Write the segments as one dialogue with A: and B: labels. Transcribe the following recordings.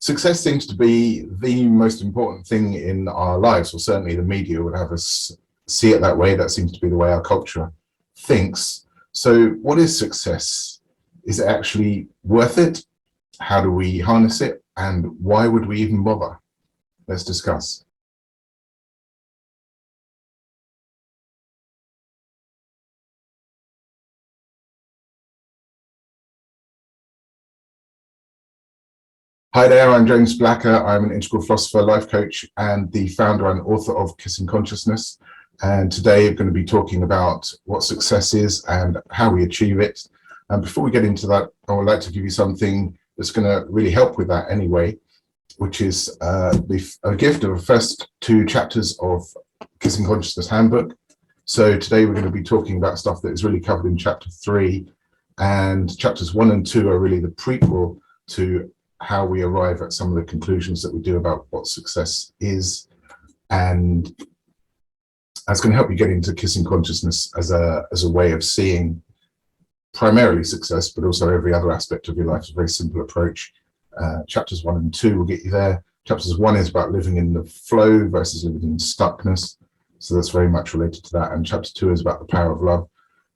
A: Success seems to be the most important thing in our lives, or certainly the media would have us see it that way. That seems to be the way our culture thinks. So what is success? Is it actually worth it? How do we harness it? And why would we even bother? Let's discuss. Hi there, I'm James Blacker. I'm an integral philosopher, life coach, and the founder and author of Kissing Consciousness. And today I'm going to be talking about what success is and how we achieve it. And before we get into that, I would like to give you something that's going to really help with that anyway, which is a gift of the first 2 chapters of Kissing Consciousness Handbook. So today we're going to be talking about stuff that is really covered in chapter 3, and chapters 1 and 2 are really the prequel to how we arrive at some of the conclusions that we do about what success is. And that's going to help you get into Kissing Consciousness as a way of seeing primarily success, but also every other aspect of your life. It's a very simple approach. Chapters 1 and 2 will get you there. Chapters 1 is about living in the flow versus living in stuckness. So that's very much related to that. And chapter 2 is about the power of love,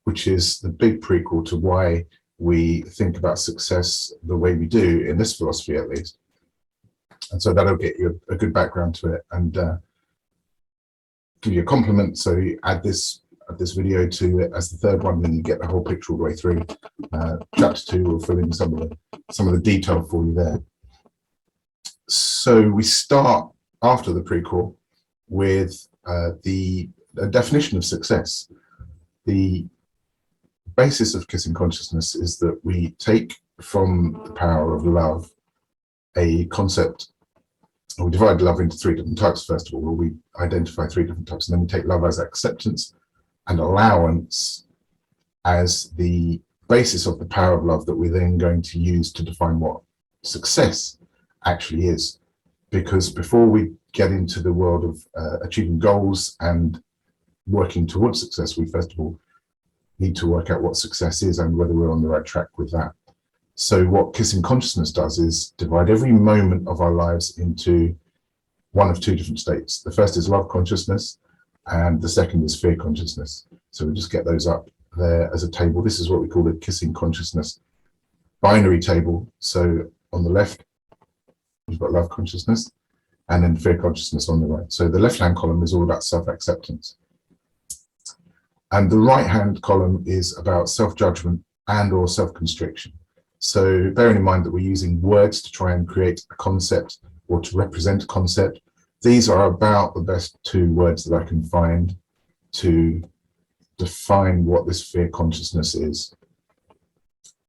A: which is the big prequel to why we think about success the way we do in this philosophy, at least. And so that'll get you a good background to it and give you a compliment. So you add this video to it as the 3rd one, then you get the whole picture all the way through. Chapter 2 will fill in some of the detail for you there. So we start after the prequel with the definition of success. The basis of Kissing Consciousness is that we take from the power of love a concept. We divide love into 3 different types, first of all, where we identify 3 different types, and then we take love as acceptance and allowance as the basis of the power of love that we're then going to use to define what success actually is. Because before we get into the world of achieving goals and working towards success, we first of all need to work out what success is and whether we're on the right track with that. So what Kissing Consciousness does is divide every moment of our lives into one of 2 different states. The first is love consciousness, and the second is fear consciousness. So we just get those up there as a table. This is what we call the Kissing Consciousness binary table. So on the left, you've got love consciousness, and then fear consciousness on the right. So the left-hand column is all about self-acceptance. And the right-hand column is about self-judgment and or self-constriction. So bearing in mind that we're using words to try and create a concept or to represent a concept, these are about the best 2 words that I can find to define what this fear consciousness is.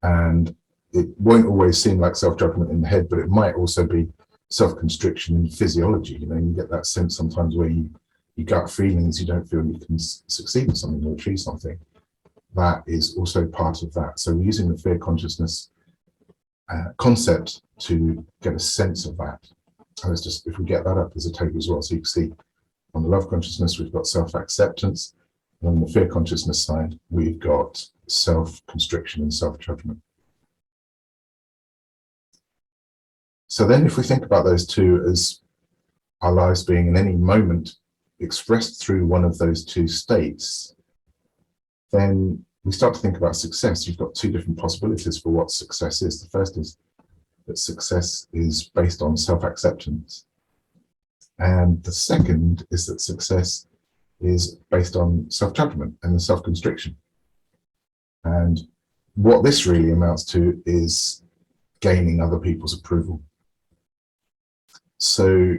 A: And it won't always seem like self-judgment in the head, but it might also be self-constriction in physiology. You know, you get that sense sometimes where you gut feelings, you don't feel you can succeed in something or achieve something. That is also part of that. So we're using the fear consciousness concept to get a sense of that. And it's just, if we get that up as a table as well, so you can see on the love consciousness, we've got self-acceptance. And on the fear consciousness side, we've got self-constriction and self-judgment. So then if we think about those 2 as our lives being in any moment expressed through one of those 2 states, then we start to think about success. You've got 2 different possibilities for what success is. The first is that success is based on self-acceptance. And the second is that success is based on self-judgment and self-constriction. And what this really amounts to is gaining other people's approval. So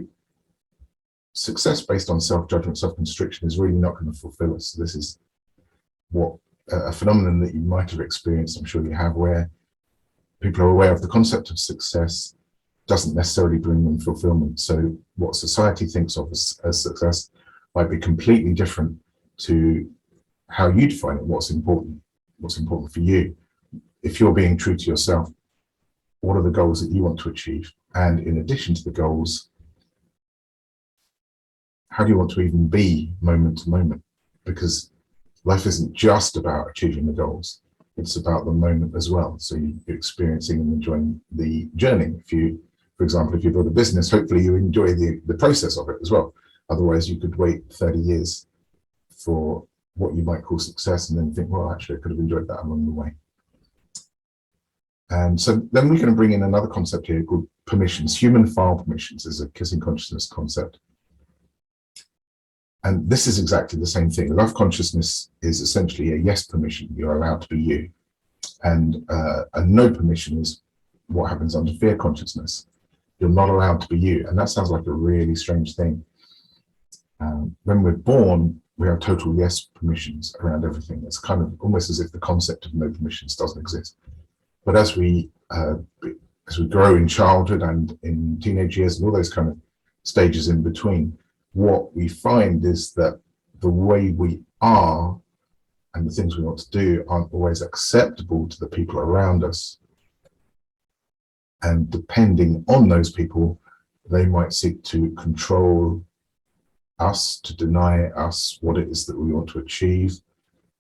A: success based on self-judgment, self-constriction is really not going to fulfill us. So this is what a phenomenon that you might have experienced, I'm sure you have, where people are aware of the concept of success doesn't necessarily bring them fulfillment. So what society thinks of as success might be completely different to how you define it, what's important for you. If you're being true to yourself, what are the goals that you want to achieve? And in addition to the goals, how do you want to even be moment to moment? Because life isn't just about achieving the goals, it's about the moment as well. So you're experiencing and enjoying the journey. If you For example, if you build a business, hopefully you enjoy the process of it as well. Otherwise, you could wait 30 years for what you might call success and then think, well, actually, I could have enjoyed that along the way. And so then we're going to bring in another concept here called permissions. Human file permissions is a kissing consciousness concept. And this is exactly the same thing. Love consciousness is essentially a yes permission. You're allowed to be you. And a no permission is what happens under fear consciousness. You're not allowed to be you. And that sounds like a really strange thing. When we're born, we have total yes permissions around everything. It's kind of almost as if the concept of no permissions doesn't exist. But as we grow in childhood and in teenage years and all those kind of stages in between, what we find is that the way we are and the things we want to do aren't always acceptable to the people around us. And depending on those people, they might seek to control us, to deny us what it is that we want to achieve,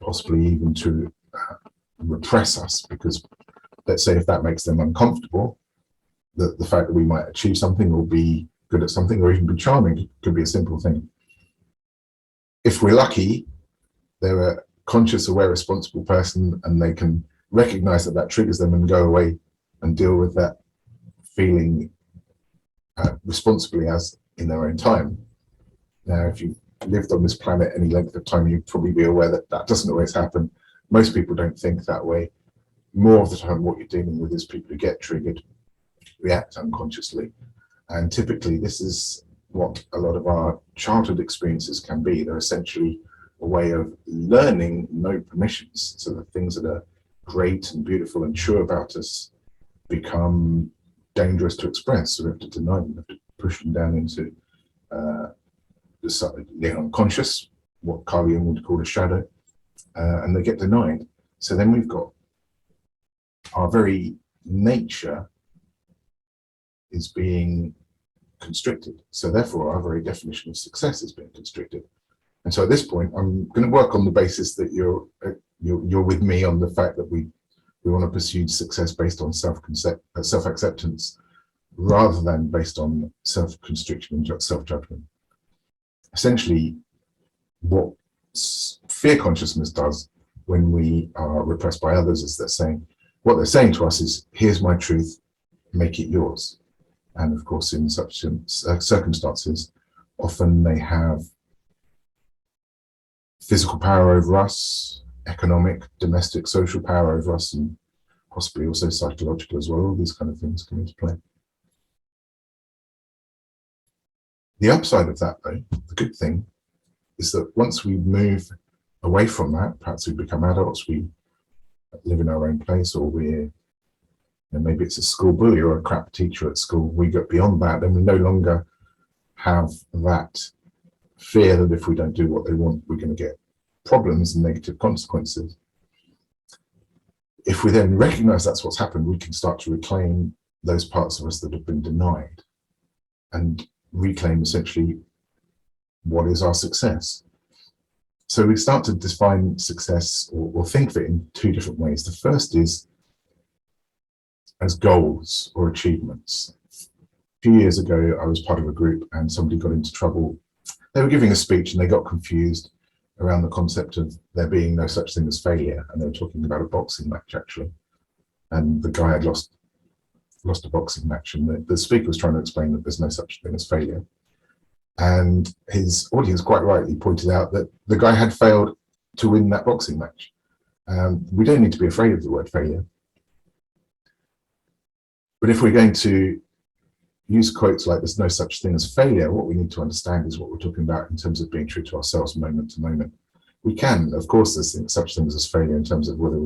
A: possibly even to repress us, because let's say if that makes them uncomfortable, the fact that we might achieve something or be good at something or even be charming could be a simple thing. If we're lucky, they're a conscious, aware, responsible person and they can recognize that that triggers them and go away and deal with that feeling responsibly as in their own time. Now, if you've lived on this planet any length of time, you'd probably be aware that that doesn't always happen. Most people don't think that way. More of the time, what you're dealing with is people who get triggered, react unconsciously. And typically, this is what a lot of our childhood experiences can be. They're essentially a way of learning no permissions, so that things that are great and beautiful and true about us become dangerous to express. So we have to deny them, we have to push them down into the unconscious, what Carl Jung would call a shadow, and they get denied. So then we've got our very nature is being constricted. So therefore, our very definition of success is being constricted. And so at this point, I'm going to work on the basis that you're with me on the fact that we want to pursue success based on self-acceptance rather than based on self-constriction and self-judgment. Essentially, what fear consciousness does when we are repressed by others is what they're saying to us is, here's my truth, make it yours. And of course, in such circumstances, often they have physical power over us, economic, domestic, social power over us, and possibly also psychological as well. All these kind of things come into play. The upside of that, though, the good thing, is that once we move away from that, perhaps we become adults, we live in our own place, or maybe it's a school bully or a crap teacher at school, we get beyond that, then we no longer have that fear that if we don't do what they want, we're going to get problems and negative consequences. If we then recognize that's what's happened, we can start to reclaim those parts of us that have been denied and reclaim essentially what is our success. So we start to define success or think of it in two different ways. The first is as goals or achievements. A few years ago, I was part of a group and somebody got into trouble. They were giving a speech and they got confused around the concept of there being no such thing as failure. And they were talking about a boxing match, actually. And the guy had lost a boxing match, and the speaker was trying to explain that there's no such thing as failure. And his audience quite rightly pointed out that the guy had failed to win that boxing match. We don't need to be afraid of the word failure. But if we're going to use quotes like there's no such thing as failure, what we need to understand is what we're talking about in terms of being true to ourselves moment to moment. We can, of course, there's such things as failure in terms of whether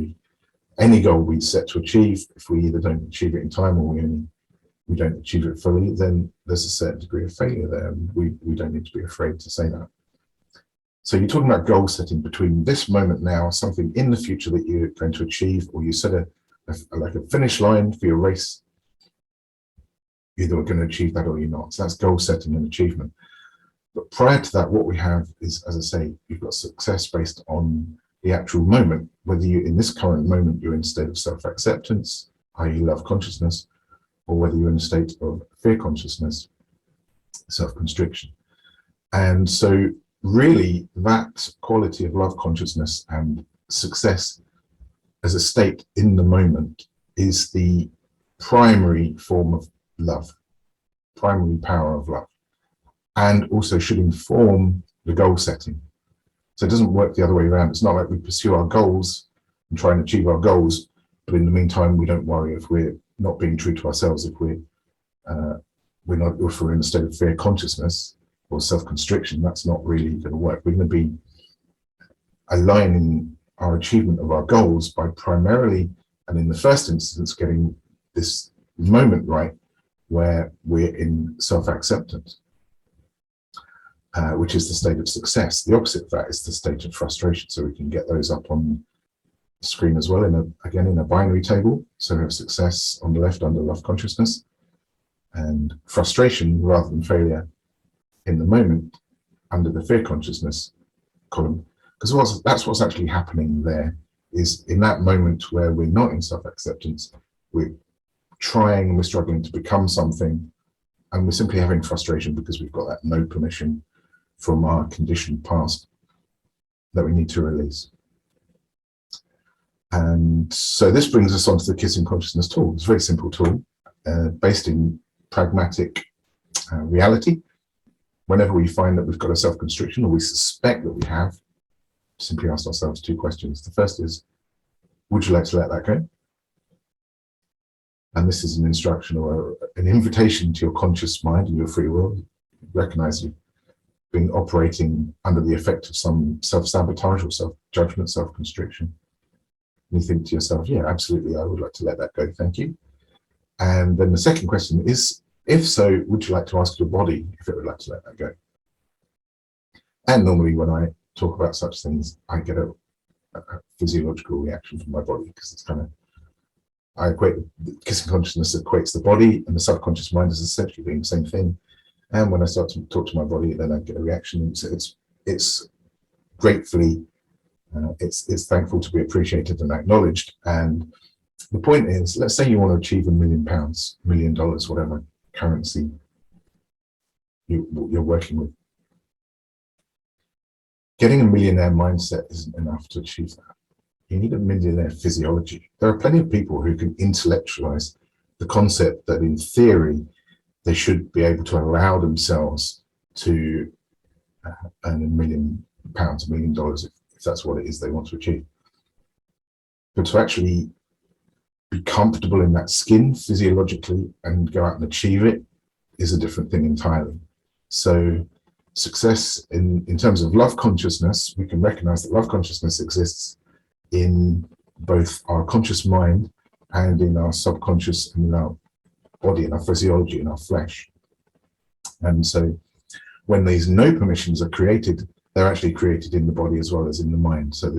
A: any goal we set to achieve, if we either don't achieve it in time or we don't achieve it fully, then there's a certain degree of failure there. And we don't need to be afraid to say that. So you're talking about goal setting between this moment now, something in the future that you're going to achieve, or you set like a finish line for your race. Either we're going to achieve that or you're not. So that's goal setting and achievement. But prior to that, what we have is, as I say, you've got success based on the actual moment, whether you, in this current moment, you're in a state of self-acceptance, i.e. love consciousness, or whether you're in a state of fear consciousness, self-constriction. And so really that quality of love consciousness and success as a state in the moment is the primary form of love, primary power of love, and also should inform the goal setting. So it doesn't work the other way around. It's not like we pursue our goals and try and achieve our goals, but in the meantime, we don't worry if we're not being true to ourselves, if we're in a state of fear consciousness or self-constriction. That's not really going to work. We're going to be aligning our achievement of our goals by primarily, and in the first instance, getting this moment right where we're in self-acceptance, which is the state of success. The opposite of that is the state of frustration. So we can get those up on the screen as well, again in a binary table. So we have success on the left under love consciousness, and frustration rather than failure in the moment under the fear consciousness column. Because that's what's actually happening there, is in that moment where we're not in self-acceptance, we're trying and we're struggling to become something, and we're simply having frustration because we've got that no permission from our conditioned past that we need to release. And so this brings us onto the kissing consciousness tool. It's a very simple tool based in pragmatic reality. Whenever we find that we've got a self-constriction, or we suspect that we have, simply ask ourselves two questions. The first is, would you like to let that go? And this is an instruction or an invitation to your conscious mind and your free will. Recognize you've been operating under the effect of some self-sabotage or self-judgment, self-constriction. And you think to yourself, yeah, absolutely, I would like to let that go, thank you. And then the second question is, if so, would you like to ask your body if it would like to let that go? And normally when I talk about such things, I get a physiological reaction from my body, because it's kind of, I equate the kissing consciousness equates the body, and the subconscious mind is essentially doing the same thing. And when I start to talk to my body, then I get a reaction. So it's gratefully, it's thankful to be appreciated and acknowledged. And the point is, let's say you want to achieve £1 million, $1 million, whatever currency you're working with. Getting a millionaire mindset isn't enough to achieve that. You need a millionaire physiology. There are plenty of people who can intellectualize the concept that in theory, they should be able to allow themselves to earn £1 million, $1 million, if that's what it is they want to achieve. But to actually be comfortable in that skin physiologically and go out and achieve it is a different thing entirely. So success in terms of love consciousness, we can recognize that love consciousness exists in both our conscious mind and in our subconscious and in our body, in our physiology, in our flesh. And so when these no permissions are created, they're actually created in the body as well as in the mind. So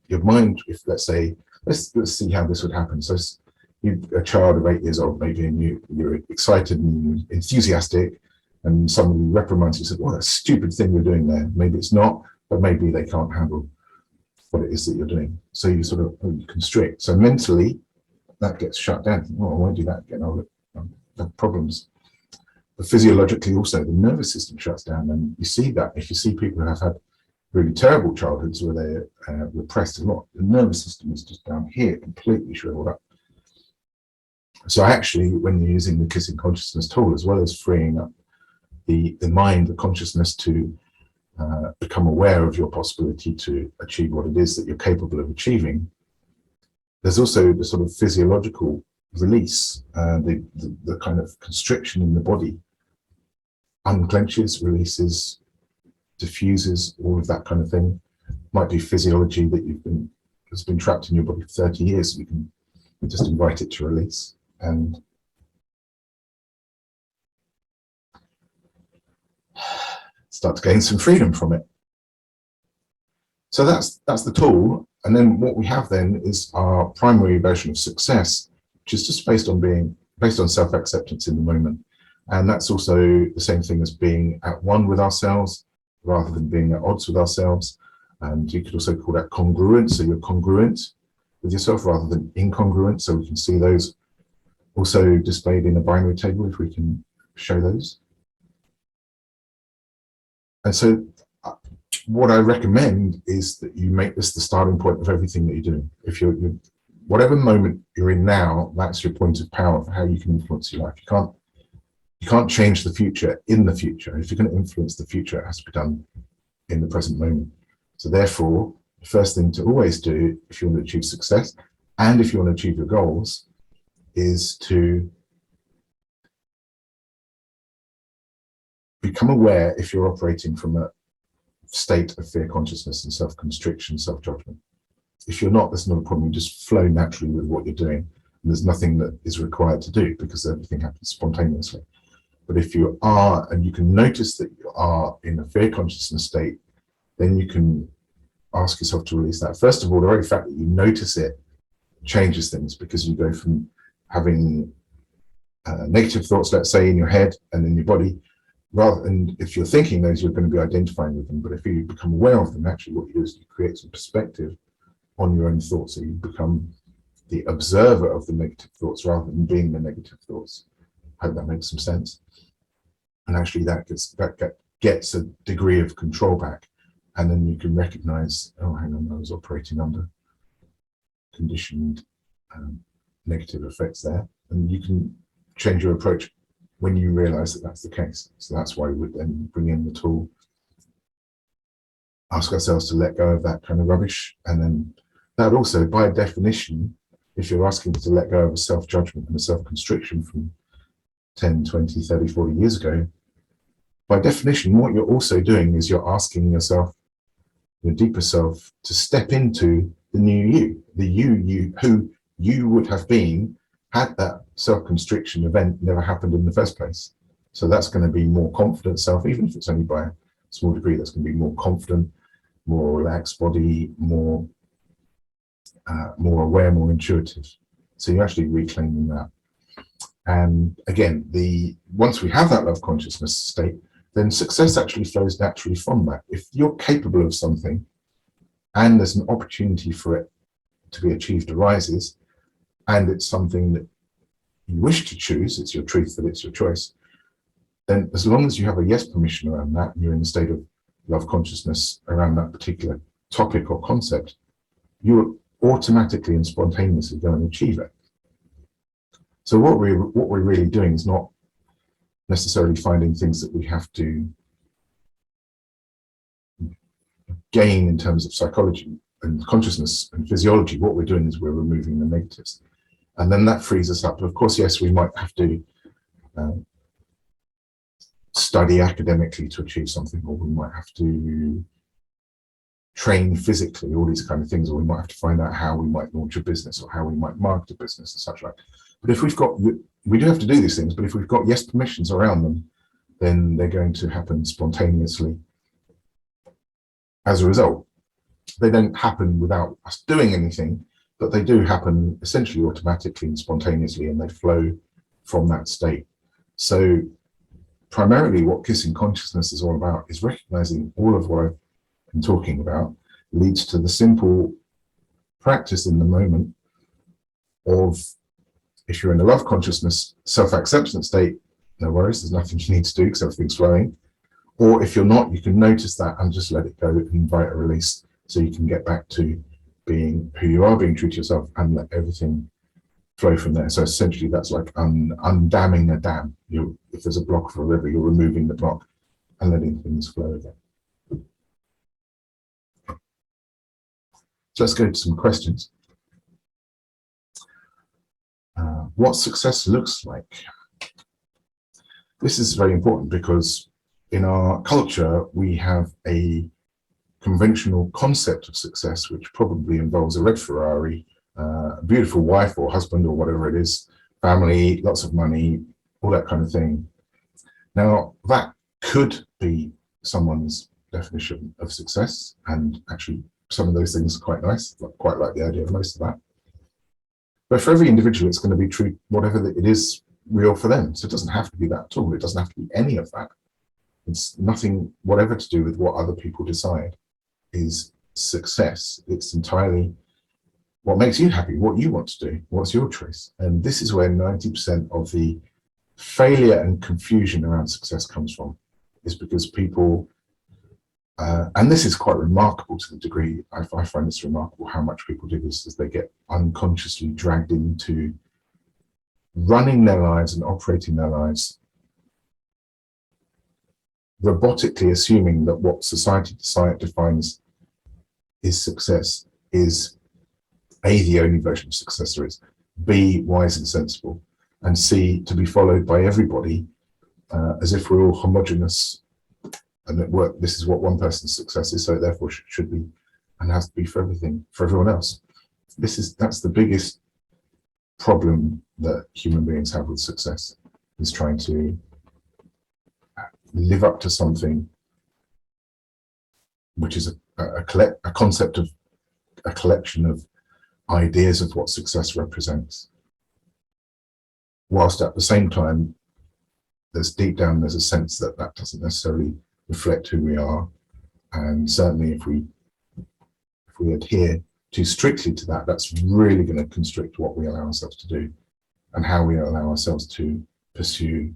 A: your mind, if let's say, let's see how this would happen. So you're a child of 8 years old maybe, and you're excited and enthusiastic, and somebody reprimands you and says, well, that's a stupid thing you're doing there. Maybe it's not, but maybe they can't handle what it is that you're doing. So you sort of constrict. So mentally, that gets shut down. Oh, I won't do that again. I'll have problems. But physiologically also, the nervous system shuts down. And you see that if you see people who have had really terrible childhoods where they're repressed a lot, the nervous system is just down here, completely shriveled up. So actually, when you're using the kissing consciousness tool, as well as freeing up the mind, the consciousness to become aware of your possibility to achieve what it is that you're capable of achieving, there's also the sort of physiological release, the kind of constriction in the body unclenches, releases, diffuses, all of that kind of thing. Might be physiology that has been trapped in your body for 30 years. You can just invite it to release and start to gain some freedom from it. So that's the tool. And then what we have then is our primary version of success, which is just based on self-acceptance in the moment. And that's also the same thing as being at one with ourselves rather than being at odds with ourselves. And you could also call that congruent. So you're congruent with yourself rather than incongruent. So we can see those also displayed in a binary table if we can show those. And so what I recommend is that you make this the starting point of everything that you're doing. If you're whatever moment you're in now, that's your point of power for how you can influence your life. You can't change the future in the future. If you're going to influence the future, it has to be done in the present moment. So therefore, the first thing to always do if you want to achieve success and if you want to achieve your goals is to become aware if you're operating from a state of fear consciousness and self-constriction, self-judgment. If you're not, that's not a problem. You just flow naturally with what you're doing. And there's nothing that is required to do because everything happens spontaneously. But if you are, and you can notice that you are in a fear consciousness state, then you can ask yourself to release that. First of all, the very fact that you notice it changes things, because you go from having negative thoughts, let's say, in your head and in your body, and if you're thinking those, you're going to be identifying with them. But if you become aware of them, actually what you do is you create some perspective on your own thoughts. So you become the observer of the negative thoughts rather than being the negative thoughts. I hope that makes some sense. And actually that gets a degree of control back. And then you can recognize, oh, hang on, I was operating under conditioned negative effects there. And you can change your approach when you realize that that's the case. So that's why we would then bring in the tool, ask ourselves to let go of that kind of rubbish. And then that also, by definition, if you're asking to let go of a self-judgment and a self-constriction from 10, 20, 30, 40 years ago, by definition, what you're also doing is you're asking yourself, your deeper self, to step into the new you, the you who you would have been had that self-constriction event never happened in the first place. So that's going to be more confident self, even if it's only by a small degree. That's going to be more confident, more relaxed body, more aware, more intuitive. So you're actually reclaiming that. And again, once we have that love consciousness state, then success actually flows naturally from that. If you're capable of something and there's an opportunity for it to be achieved arises, and it's something that you wish to choose, it's your truth, that it's your choice, then as long as you have a yes permission around that, and you're in a state of love consciousness around that particular topic or concept, you'll automatically and spontaneously go and achieve it. So what we're really doing is not necessarily finding things that we have to gain in terms of psychology and consciousness and physiology. What we're doing is we're removing the negatives. And then that frees us up. Of course, yes, we might have to study academically to achieve something, or we might have to train physically, all these kind of things, or we might have to find out how we might launch a business or how we might market a business and such like. But if we do have to do these things, but if we've got yes permissions around them, then they're going to happen spontaneously as a result. They don't happen without us doing anything, but they do happen essentially automatically and spontaneously, and they flow from that state. So primarily what kissing consciousness is all about is recognizing all of what I've been talking about leads to the simple practice in the moment of, if you're in a love consciousness, self-acceptance state, no worries, there's nothing you need to do because everything's flowing. Or if you're not, you can notice that and just let it go and invite a release, so you can get back to being who you are, being true to yourself, and let everything flow from there. So essentially that's like undamming a dam. If there's a block of a river, you're removing the block and letting things flow again. So let's go to some questions. What success looks like. This is very important because in our culture, we have a conventional concept of success, which probably involves a red Ferrari, a beautiful wife or husband or whatever it is, family, lots of money, all that kind of thing. Now, that could be someone's definition of success, and actually some of those things are quite nice. I quite like the idea of most of that. But for every individual, it's going to be true, whatever it is real for them. So it doesn't have to be that at all. It doesn't have to be any of that. It's nothing, whatever to do with what other people decide is success. It's entirely what makes you happy, what you want to do, what's your choice. And this is where 90% of the failure and confusion around success comes from, is because people, and this is quite remarkable to the degree, I find this remarkable how much people do this, as they get unconsciously dragged into running their lives and operating their lives, robotically assuming that what society defines is success is A, the only version of success there is, B, wise and sensible, and C, to be followed by everybody, as if we're all homogenous and that this is what one person's success is, so it therefore should be and has to be for everyone else. That's the biggest problem that human beings have with success, is trying to live up to something which is a concept of a collection of ideas of what success represents, whilst at the same time deep down there's a sense that that doesn't necessarily reflect who we are. And certainly if we adhere too strictly to that, that's really going to constrict what we allow ourselves to do and how we allow ourselves to pursue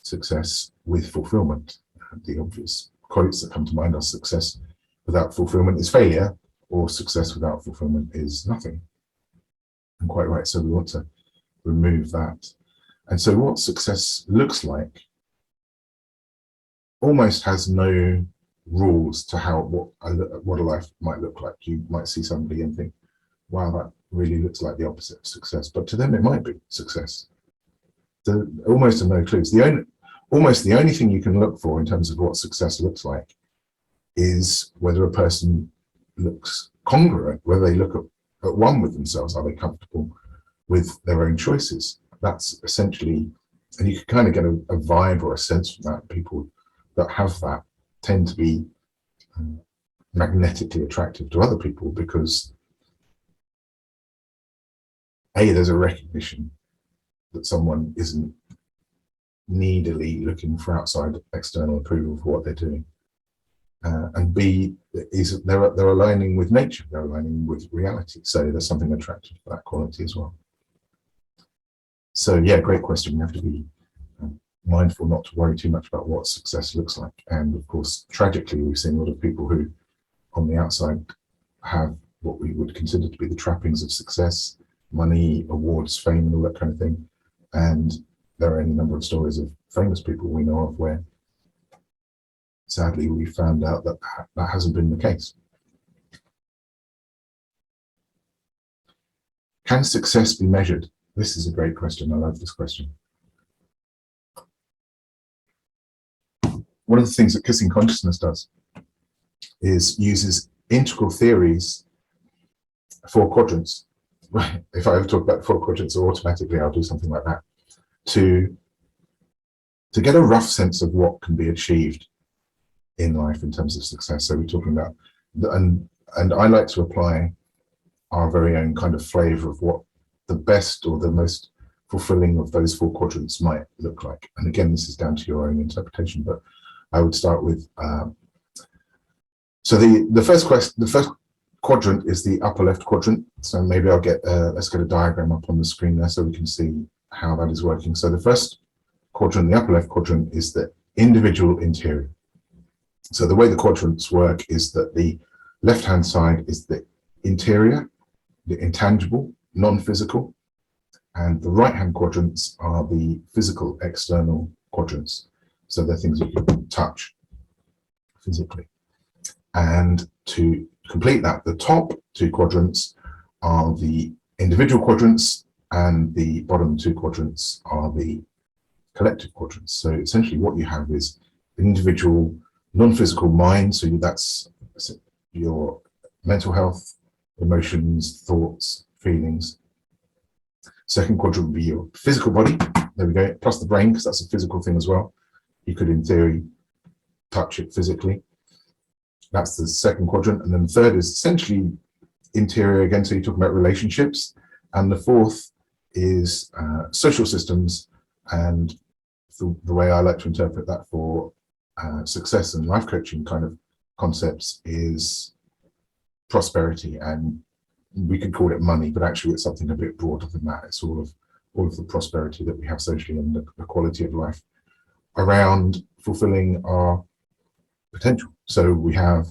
A: success with fulfillment. The obvious quotes that come to mind are: success without fulfillment is failure, or success without fulfillment is nothing. And quite right, so we want to remove that. And so what success looks like almost has no rules to what a life might look like. You might see somebody and think, wow, that really looks like the opposite of success, but to them it might be success. Almost no clues. Almost the only thing you can look for in terms of what success looks like is whether a person looks congruent, whether they look at one with themselves. Are they comfortable with their own choices? That's essentially, and you can kind of get a vibe or a sense from that. People that have that tend to be magnetically attractive to other people, because A, there's a recognition that someone isn't needily looking for outside external approval for what they're doing, and B, is they're aligning with nature, they're aligning with reality, so there's something attractive for that quality as well. So yeah, great question. We have to be mindful not to worry too much about what success looks like. And of course, tragically, we've seen a lot of people who on the outside have what we would consider to be the trappings of success: money, awards, fame, and all that kind of thing. And there are any number of stories of famous people we know of where sadly we found out that that hasn't been the case. Can success be measured? This is a great question. I love this question. One of the things that kissing consciousness does is uses integral theories, 4 quadrants. Right. If I ever talk about 4 quadrants, or automatically I'll do something like that, to get a rough sense of what can be achieved in life in terms of success. So we're talking about, and I like to apply our very own kind of flavor of what the best or the most fulfilling of those 4 quadrants might look like. And again, this is down to your own interpretation, but I would start with, so the first quadrant is the upper left quadrant. So maybe I'll get, let's get a diagram up on the screen there so we can see how that is working. So the first quadrant, the upper left quadrant, is the individual interior. So the way the quadrants work is that the left-hand side is the interior, the intangible, non-physical, and the right-hand quadrants are the physical, external quadrants. So they're things you can touch physically. And to complete that, the top 2 quadrants are the individual quadrants, and the bottom 2 quadrants are the collective quadrants. So essentially what you have is individual non-physical mind, so that's your mental health, emotions, thoughts, feelings. Second quadrant would be your physical body, there we go, plus the brain, because that's a physical thing as well. You could in theory touch it physically. That's the second quadrant. And then the third is essentially interior again, so you're talking about relationships. And the fourth is social systems, and the way I like to interpret that for success and life coaching kind of concepts is prosperity and we could call it money, but actually it's something a bit broader than that. It's all of the prosperity that we have socially and the quality of life around fulfilling our potential. So we have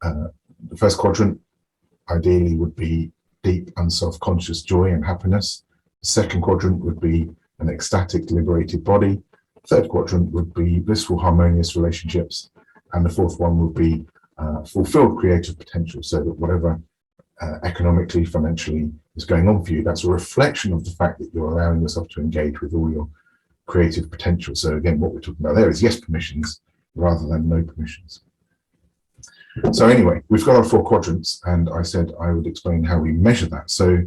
A: the first quadrant ideally would be deep unself-conscious joy and happiness. The second quadrant would be an ecstatic, liberated body. Third quadrant would be blissful, harmonious relationships. And the fourth one would be fulfilled creative potential, so that whatever economically, financially is going on for you, that's a reflection of the fact that you're allowing yourself to engage with all your creative potential. So again, what we're talking about there is yes permissions rather than no permissions. So anyway, we've got our 4 quadrants, and I said I would explain how we measure that. So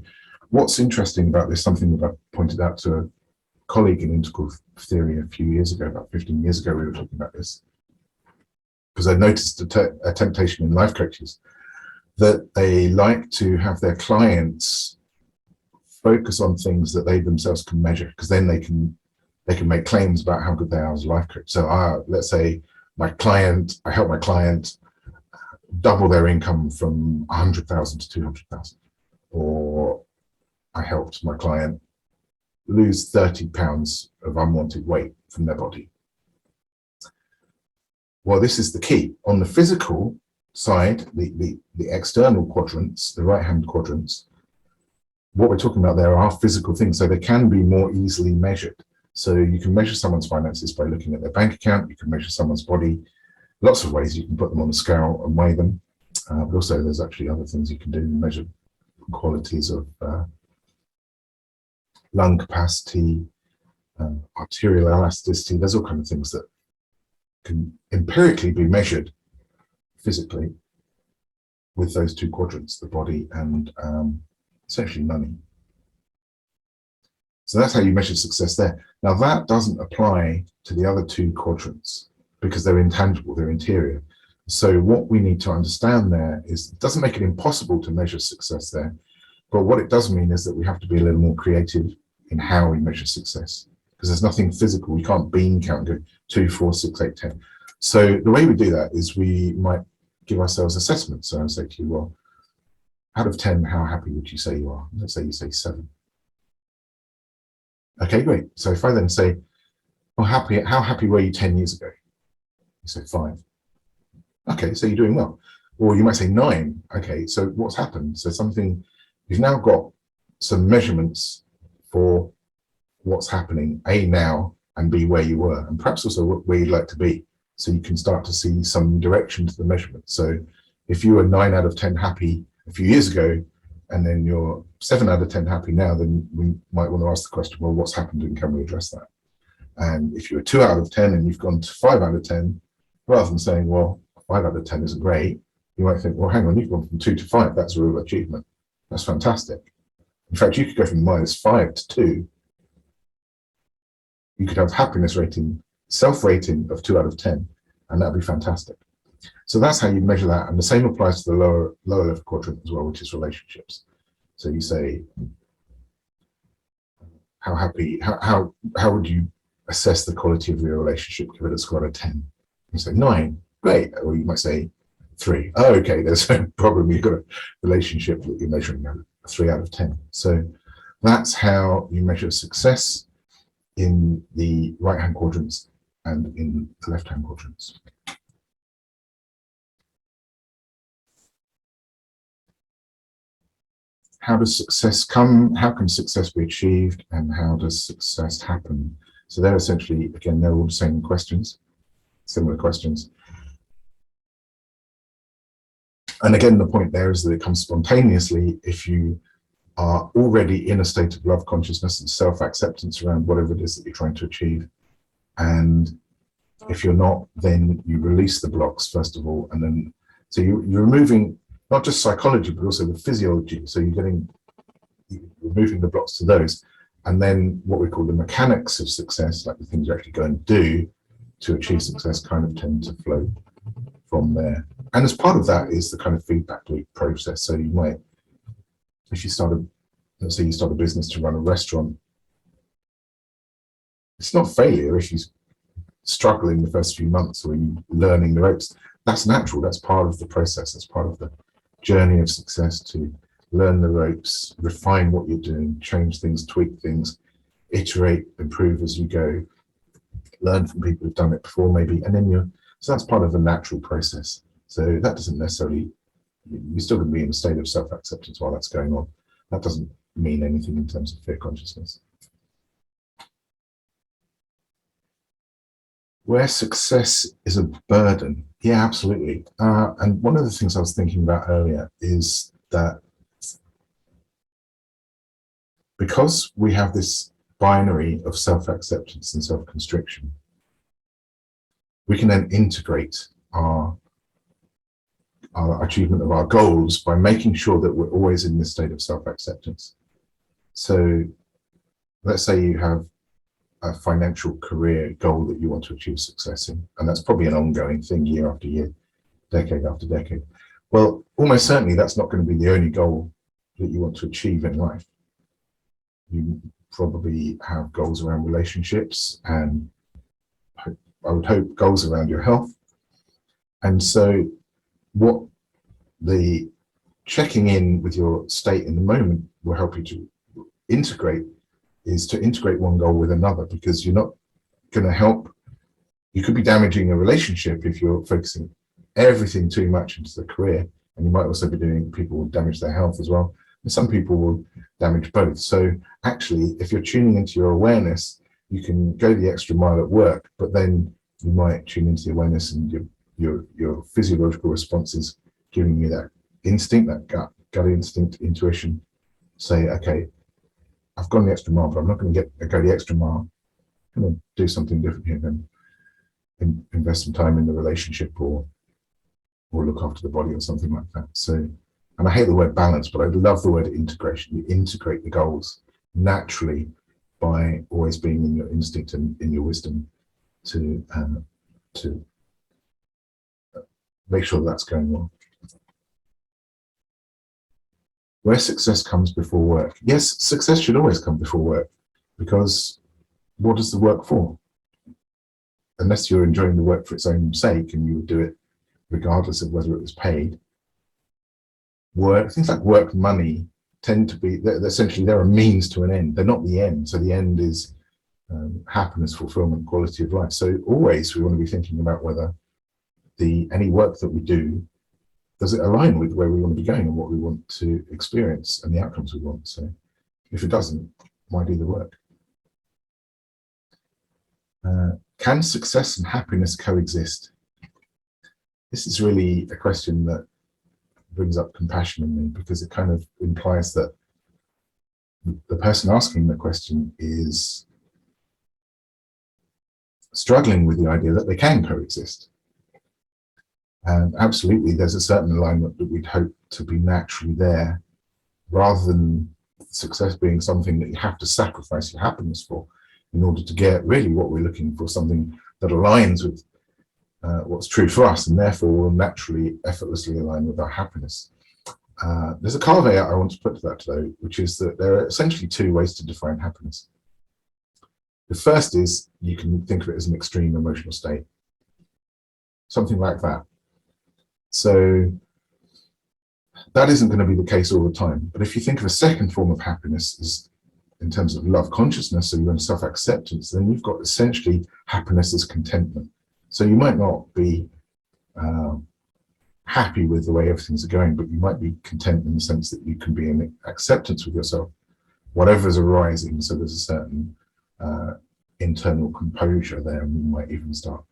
A: what's interesting about this, something that I pointed out to a colleague in integral theory a few years ago, about 15 years ago, we were talking about this, because I noticed a temptation in life coaches that they like to have their clients focus on things that they themselves can measure, because then they can make claims about how good they are as a life coach. So let's say I help my client double their income from 100,000 to 200,000, or I helped my client lose 30 pounds of unwanted weight from their body. Well, this is the key. On the physical side, the external quadrants, the right-hand quadrants, what we're talking about there are physical things, so they can be more easily measured. So you can measure someone's finances by looking at their bank account. You can measure someone's body. Lots of ways you can put them on a scale and weigh them. But also there's actually other things you can do, measure qualities of lung capacity, arterial elasticity. There's all kinds of things that can empirically be measured physically with those 2 quadrants, the body and essentially money. So that's how you measure success there. Now that doesn't apply to the other 2 quadrants because they're intangible, they're interior. So what we need to understand there is it doesn't make it impossible to measure success there, but what it does mean is that we have to be a little more creative in how we measure success, because there's nothing physical. We can't bean count and go 2, 4, 6, 8, 10. So the way we do that is we might give ourselves assessments. So I say to you, well, out of 10, how happy would you say you are? Let's say you say 7. Okay, great. So if I then say, well, how happy were you 10 years ago? You say 5. Okay, so you're doing well. Or you might say 9. Okay, so what's happened? So you've now got some measurements for what's happening, A, now, and B, where you were, and perhaps also where you'd like to be. So you can start to see some direction to the measurement. So if you were 9 out of 10 happy a few years ago, and then you're 7 out of 10 happy now, then we might want to ask the question, well, what's happened and can we address that? And if you're 2 out of 10 and you've gone to 5 out of 10, rather than saying, well, 5 out of 10 isn't great, you might think, well, hang on, you've gone from 2 to 5. That's a real achievement. That's fantastic. In fact, you could go from -5 to 2. You could have happiness rating, self-rating of 2 out of 10, and that'd be fantastic. So that's how you measure that. And the same applies to the lower level quadrant as well, which is relationships. So you say, how happy, how would you assess the quality of your relationship? Give it a score of 10. You say 9, great. Or you might say 3. Oh, okay, there's no problem. You've got a relationship that you're measuring a 3 out of 10. So that's how you measure success in the right-hand quadrants and in the left-hand quadrants. How does success come? How can success be achieved? And how does success happen? So they're essentially, again, they're all the same questions, similar questions. And again, the point there is that it comes spontaneously if you are already in a state of love consciousness and self-acceptance around whatever it is that you're trying to achieve. And if you're not, then you release the blocks, first of all, and then, so you're removing not just psychology, but also the physiology. So you're removing the blocks to those. And then what we call the mechanics of success, like the things you actually go and do to achieve success, kind of tend to flow from there. And as part of that is the kind of feedback loop process. So you might, if you let's say you start a business to run a restaurant, it's not failure if you struggle in the first few months or you're learning the ropes. That's natural. That's part of the process. That's part of the journey of success to learn the ropes, refine what you're doing, change things, tweak things, iterate, improve as you go, learn from people who've done it before maybe, and then so that's part of the natural process. So that doesn't necessarily, you're still going to be in a state of self-acceptance while that's going on. That doesn't mean anything in terms of fear consciousness. Where success is a burden, yeah, absolutely. And one of the things I was thinking about earlier is that because we have this binary of self-acceptance and self-constriction, we can then integrate our achievement of our goals by making sure that we're always in this state of self-acceptance. So let's say you have a financial career goal that you want to achieve success in, and that's probably an ongoing thing year after year, decade after decade. Well, almost certainly that's not going to be the only goal that you want to achieve in life. You probably have goals around relationships, and I would hope goals around your health. And so what the checking in with your state in the moment will help you to integrate is to integrate one goal with another, because you're not going to help. You could be damaging a relationship if you're focusing everything too much into the career, and you might also be doing, people will damage their health as well. And some people will damage both. So actually, if you're tuning into your awareness, you can go the extra mile at work, but then you might tune into the awareness and your physiological responses giving you that instinct, that gut instinct, intuition, say, okay, I've gone the extra mile, but I'm not going to go the extra mile. I'm going to do something different here, then invest some time in the relationship or look after the body or something like that. So, and I hate the word balance, but I love the word integration. You integrate the goals naturally by always being in your instinct and in your wisdom to make sure that's going well. Where success comes before work. Yes, success should always come before work, because what is the work for? Unless you're enjoying the work for its own sake and you would do it regardless of whether it was paid. Work, things like work money tend to be, essentially they're a means to an end. They're not the end. So the end is happiness, fulfillment, quality of life. So always we want to be thinking about whether any work that we do, does it align with where we want to be going and what we want to experience and the outcomes we want? So if it doesn't, why do the work? Can success and happiness coexist? This is really a question that brings up compassion in me, because it kind of implies that the person asking the question is struggling with the idea that they can coexist. And absolutely, there's a certain alignment that we'd hope to be naturally there, rather than success being something that you have to sacrifice your happiness for in order to get really what we're looking for, something that aligns with what's true for us, and therefore will naturally, effortlessly align with our happiness. There's a caveat I want to put to that today, which is that there are essentially two ways to define happiness. The first is, you can think of it as an extreme emotional state, something like that. So that isn't going to be the case all the time. But if you think of a second form of happiness as in terms of love consciousness, so you're in self-acceptance, then you've got essentially happiness as contentment. So you might not be happy with the way everything's going, but you might be content in the sense that you can be in acceptance with yourself, whatever's arising. So there's a certain internal composure there, and you might even start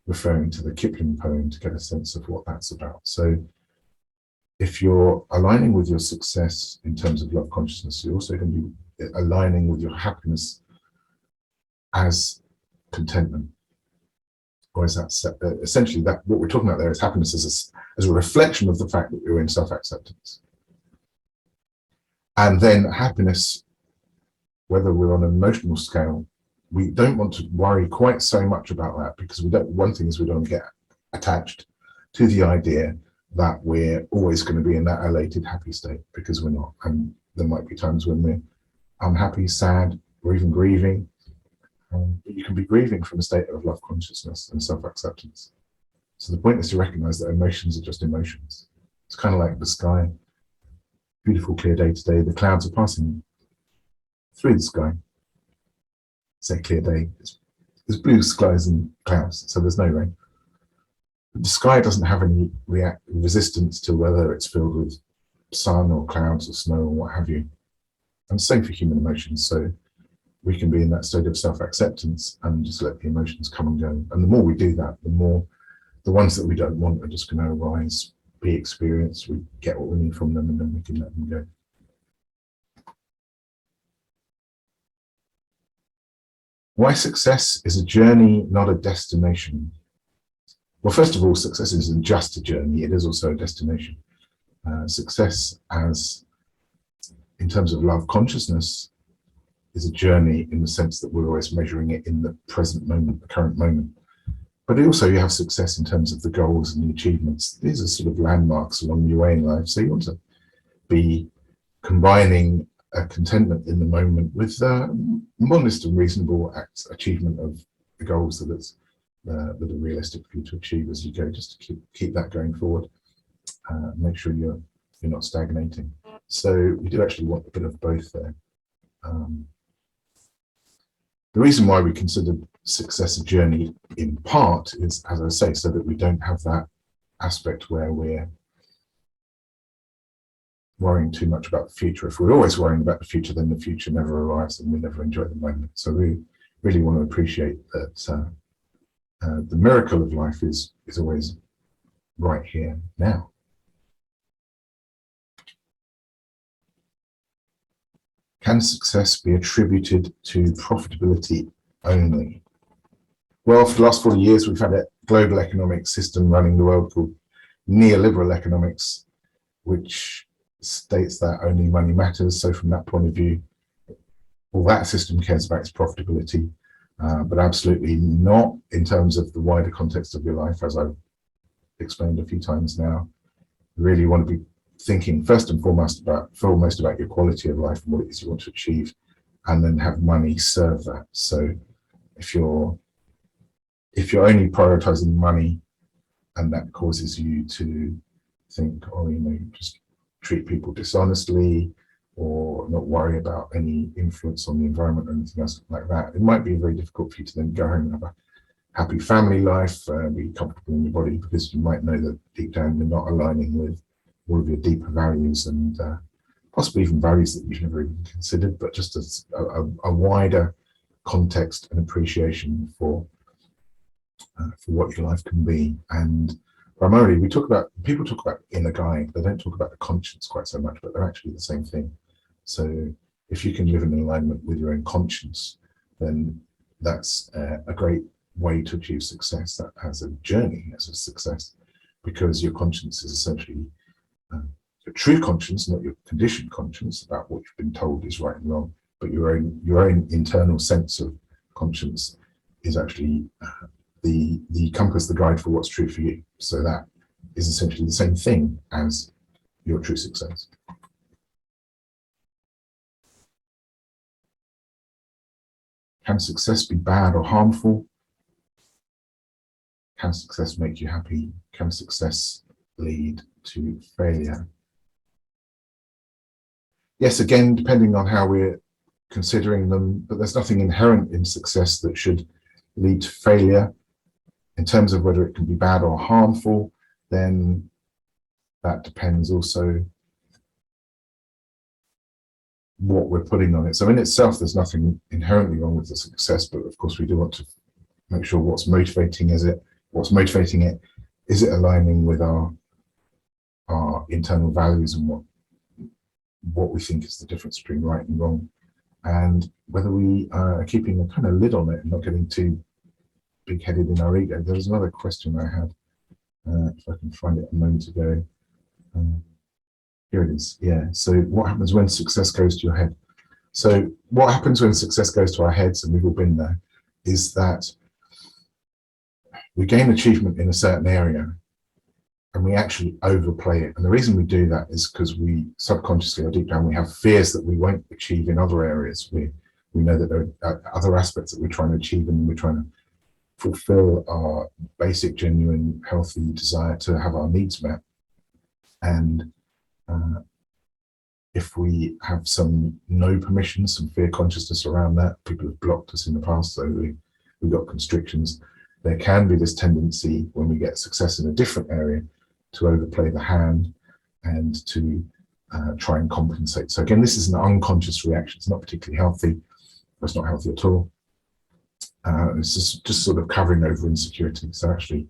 A: referring to the Kipling poem to get a sense of what that's about. So if you're aligning with your success in terms of love consciousness, you're also going to be aligning with your happiness as contentment. Or is that essentially that what we're talking about there is happiness as a reflection of the fact that you're in self-acceptance. And then happiness, whether we're on an emotional scale, we don't want to worry quite so much about that, because one thing is we don't get attached to the idea that we're always going to be in that elated, happy state, because we're not. And there might be times when we're unhappy, sad, or even grieving. But you can be grieving from a state of love consciousness and self-acceptance. So the point is to recognize that emotions are just emotions. It's kind of like the sky. beautiful clear day today, the clouds are passing through the sky. Say clear day, there's blue skies and clouds, so there's no rain. The sky doesn't have any resistance to whether it's filled with sun or clouds or snow or what have you. And same for human emotions. So we can be in that state of self-acceptance and just let the emotions come and go. And the more we do that, the more the ones that we don't want are just going to arise, be experienced, we get what we need from them, and then we can let them go. Why success is a journey, not a destination? Well, first of all, success isn't just a journey, it is also a destination. Success as, in terms of love consciousness, is a journey in the sense that we're always measuring it in the present moment, the current moment. But also you have success in terms of the goals and the achievements. These are sort of landmarks along your way in life. So you want to be combining a contentment in the moment with modest and reasonable achievement of the goals that are realistic for you to achieve as you go, just to keep that going forward. Make sure you're not stagnating. So we do actually want a bit of both there. The reason why we consider success a journey in part is, as I say, so that we don't have that aspect where we're worrying too much about the future. If we're always worrying about the future, then the future never arrives and we never enjoy the moment. So we really want to appreciate that the miracle of life is always right here now. Can success be attributed to profitability only? Well, for the last 40 years, we've had a global economic system running the world called neoliberal economics, which states that only money matters. So from that point of view, all that system cares about is profitability, but absolutely not in terms of the wider context of your life, as I've explained a few times now. You really want to be thinking first and foremost about your quality of life and what it is you want to achieve, and then have money serve that. So if you're only prioritizing money and that causes you to think, oh, just treat people dishonestly or not worry about any influence on the environment or anything else like that, it might be very difficult for you to then go home and have a happy family life, be comfortable in your body, because you might know that deep down you're not aligning with all of your deeper values and possibly even values that you've never even considered, but just as a wider context and appreciation for what your life can be. And primarily people talk about inner guide, they don't talk about the conscience quite so much, but they're actually the same thing. So if you can live in alignment with your own conscience, then that's a great way to achieve success, that as a journey, as a success, because your conscience is essentially your true conscience, not your conditioned conscience about what you've been told is right and wrong, but your own internal sense of conscience is actually the compass, the guide for what's true for you. So that is essentially the same thing as your true success. Can success be bad or harmful? Can success make you happy? Can success lead to failure? Yes, again, depending on how we're considering them, but there's nothing inherent in success that should lead to failure. In terms of whether it can be bad or harmful, then that depends also what we're putting on it. So in itself, there's nothing inherently wrong with the success, but of course we do want to make sure what's motivating it. Is it aligning with our internal values and what we think is the difference between right and wrong, and whether we are keeping a kind of lid on it and not getting too big-headed in our ego. There was another question I had, if I can find it a moment ago. Here it is. Yeah. So what happens when success goes to your head? So what happens when success goes to our heads, and we've all been there, is that we gain achievement in a certain area and we actually overplay it. And the reason we do that is because we subconsciously or deep down, we have fears that we won't achieve in other areas. We know that there are other aspects that we're trying to achieve, and we're trying to fulfill our basic, genuine, healthy desire to have our needs met. And if we have some no permissions, some fear consciousness around that, people have blocked us in the past, so we've got constrictions. There can be this tendency when we get success in a different area to overplay the hand and to try and compensate. So again, this is an unconscious reaction. It's not particularly healthy. It's not healthy at all. It's just sort of covering over insecurity. So actually,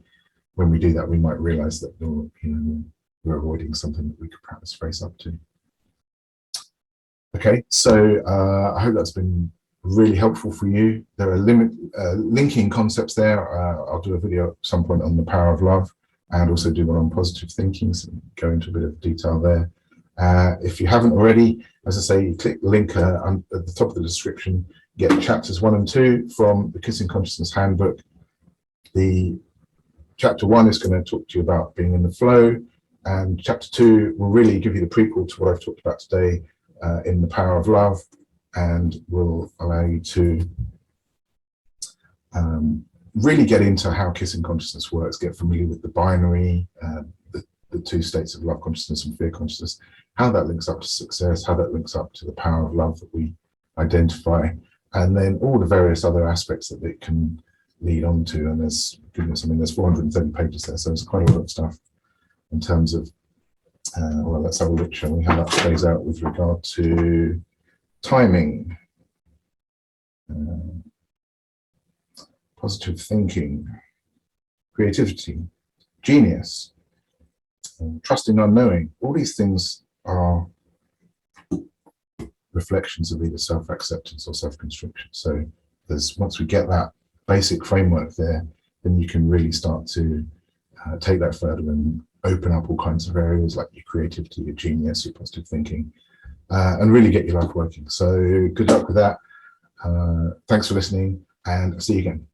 A: when we do that, we might realize that we're avoiding something that we could perhaps face up to. Okay, so I hope that's been really helpful for you. There are linking concepts there. I'll do a video at some point on the power of love and also do one on positive thinking, so go into a bit of detail there. If you haven't already, as I say, click the link at the top of the description, get chapters 1 and 2 from the Kissing Consciousness Handbook. The chapter 1 is going to talk to you about being in the flow, and chapter 2 will really give you the prequel to what I've talked about today in the power of love, and will allow you to really get into how kissing consciousness works, get familiar with the binary, the two states of love consciousness and fear consciousness, how that links up to success, how that links up to the power of love that we identify, and then all the various other aspects that it can lead on to. And there's, goodness, I mean, there's 430 pages there, so there's quite a lot of stuff in terms of, well, let's have a look, shall we, how that plays out with regard to timing, positive thinking, creativity, genius, trusting unknowing. All these things are reflections of either self-acceptance or self-constriction. So once we get that basic framework there, then you can really start to take that further and open up all kinds of areas like your creativity, your genius, your positive thinking, and really get your life working. So good luck with that. Thanks for listening, and I'll see you again.